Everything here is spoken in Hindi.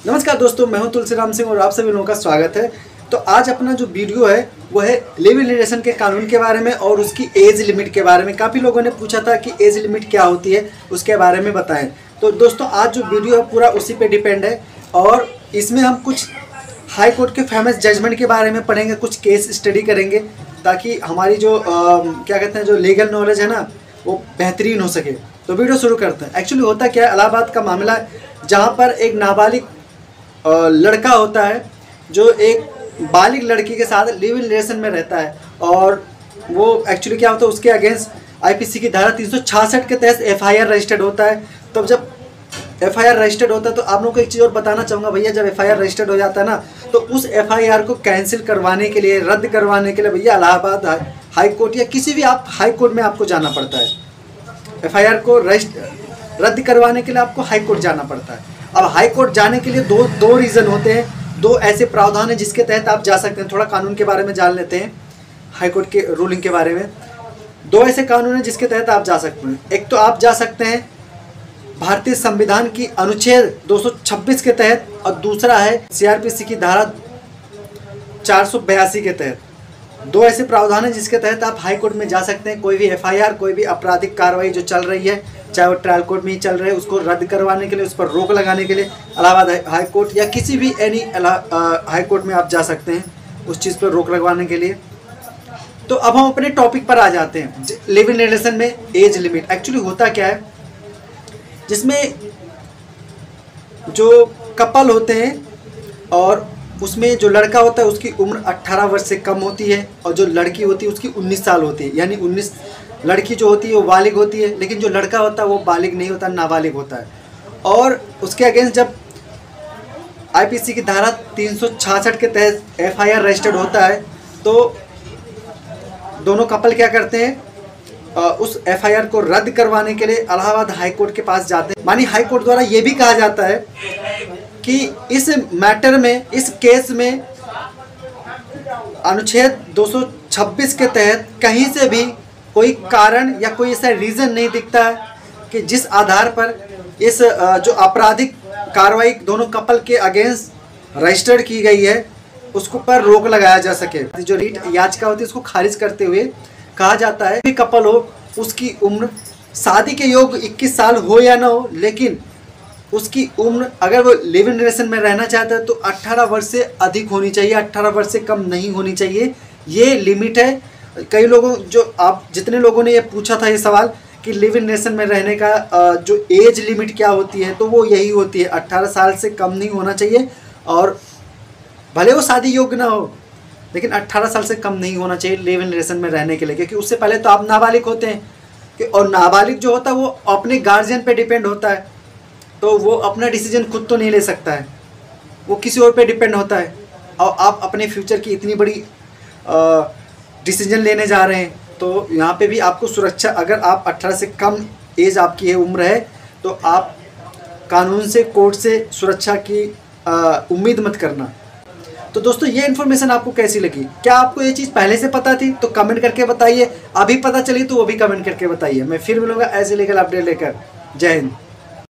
नमस्कार दोस्तों, मैं हूं तुलसीराम सिंह और आप सभी लोगों का स्वागत है। तो आज अपना जो वीडियो है वो है लिव इन रिलेशन के कानून के बारे में और उसकी एज लिमिट के बारे में। काफ़ी लोगों ने पूछा था कि एज लिमिट क्या होती है, उसके बारे में बताएं। तो दोस्तों आज जो वीडियो है पूरा उसी पे डिपेंड है और इसमें हम कुछ हाई कोर्ट के फेमस जजमेंट के बारे में पढ़ेंगे, कुछ केस स्टडी करेंगे ताकि हमारी जो क्या कहते हैं जो लीगल नॉलेज है ना वो बेहतरीन हो सके। तो वीडियो शुरू करते हैं। एक्चुअली होता क्या है, इलाहाबाद का मामला है जहाँ पर एक नाबालिग लड़का होता है जो एक बालिग लड़की के साथ लिव इन रिलेशन में रहता है और वो एक्चुअली क्या होता है उसके अगेंस्ट आईपीसी की धारा 366 के तहत एफआईआर रजिस्टर्ड होता है। तब जब एफआईआर रजिस्टर्ड होता है तो आप लोगों को एक चीज़ और बताना चाहूँगा भैया, जब एफआईआर रजिस्टर्ड हो जाता है ना तो उस एफआईआर को कैंसिल करवाने के लिए, रद्द करवाने के लिए भैया इलाहाबाद हाई कोर्ट या किसी भी आप हाई कोर्ट में आपको जाना पड़ता है। एफआईआर को रद्द करवाने के लिए आपको हाई कोर्ट जाना पड़ता है। अब हाई कोर्ट जाने के लिए दो रीज़न होते हैं, दो ऐसे प्रावधान हैं जिसके तहत आप जा सकते हैं। थोड़ा कानून के बारे में जान लेते हैं, हाई कोर्ट के रूलिंग के बारे में। दो ऐसे कानून हैं जिसके तहत आप जा सकते हैं। एक तो आप जा सकते हैं भारतीय संविधान की अनुच्छेद 226 के तहत और दूसरा है सीआरपीसी की धारा 482 के तहत। दो ऐसे प्रावधान हैं जिसके तहत आप हाई कोर्ट में जा सकते हैं। कोई भी एफआईआर, कोई भी आपराधिक कार्रवाई जो चल रही है, चाहे वो ट्रायल कोर्ट में ही चल रहे हैं, उसको रद्द करवाने के लिए, उस पर रोक लगाने के लिए इलाहाबाद हाई कोर्ट या किसी भी एनी हाई कोर्ट में आप जा सकते हैं उस चीज़ पर रोक लगवाने के लिए। तो अब हम अपने टॉपिक पर आ जाते हैं, लिव इन रिलेशन में एज लिमिट। एक्चुअली होता क्या है, जिसमें जो कपल होते हैं और उसमें जो लड़का होता है उसकी उम्र 18 वर्ष से कम होती है और जो लड़की होती है उसकी 19 साल होती है। यानी 19 लड़की जो होती है वो बालिग होती है, लेकिन जो लड़का होता है वो बालिग नहीं होता, नाबालिग होता है। और उसके अगेंस्ट जब आईपीसी की धारा 366 के तहत एफआईआर रजिस्टर्ड होता है तो दोनों कपल क्या करते हैं, उस एफआईआर को रद्द करवाने के लिए इलाहाबाद हाई कोर्ट के पास जाते हैं। मानी हाई कोर्ट द्वारा ये भी कहा जाता है कि इस मैटर में, इस केस में अनुच्छेद 226 के तहत कहीं से भी कोई कारण या कोई ऐसा रीज़न नहीं दिखता है कि जिस आधार पर इस जो आपराधिक कार्रवाई दोनों कपल के अगेंस्ट रजिस्टर्ड की गई है उसको पर रोक लगाया जा सके। जो रीट याचिका होती है उसको खारिज करते हुए कहा जाता है कि कपल हो, उसकी उम्र शादी के योग्य 21 साल हो या ना हो, लेकिन उसकी उम्र अगर वो लिव इन रिलेशन में रहना चाहता है तो 18 वर्ष से अधिक होनी चाहिए, 18 वर्ष से कम नहीं होनी चाहिए। ये लिमिट है। कई लोगों जितने लोगों ने ये पूछा था ये सवाल कि लिव इन रिलेशन में रहने का जो एज लिमिट क्या होती है, तो वो यही होती है, 18 साल से कम नहीं होना चाहिए और भले वो शादी योग्य ना हो लेकिन 18 साल से कम नहीं होना चाहिए लिव इन रिलेशन में रहने के लिए, क्योंकि उससे पहले तो आप नाबालिग होते हैं और नाबालिग जो होता है वो अपने गार्जियन पे डिपेंड होता है, तो वो अपना डिसीजन खुद तो नहीं ले सकता है, वो किसी और पे डिपेंड होता है। और आप अपने फ्यूचर की इतनी बड़ी डिसीजन लेने जा रहे हैं तो यहाँ पे भी आपको सुरक्षा, अगर आप 18 से कम एज आपकी है, उम्र है, तो आप कानून से, कोर्ट से सुरक्षा की उम्मीद मत करना। तो दोस्तों ये इन्फॉर्मेशन आपको कैसी लगी? क्या आपको ये चीज़ पहले से पता थी? तो कमेंट करके बताइए। अभी पता चली तो वो भी कमेंट करके बताइए। मैं फिर मिलूँगा ऐसे लीगल अपडेट लेकर। जय हिंद।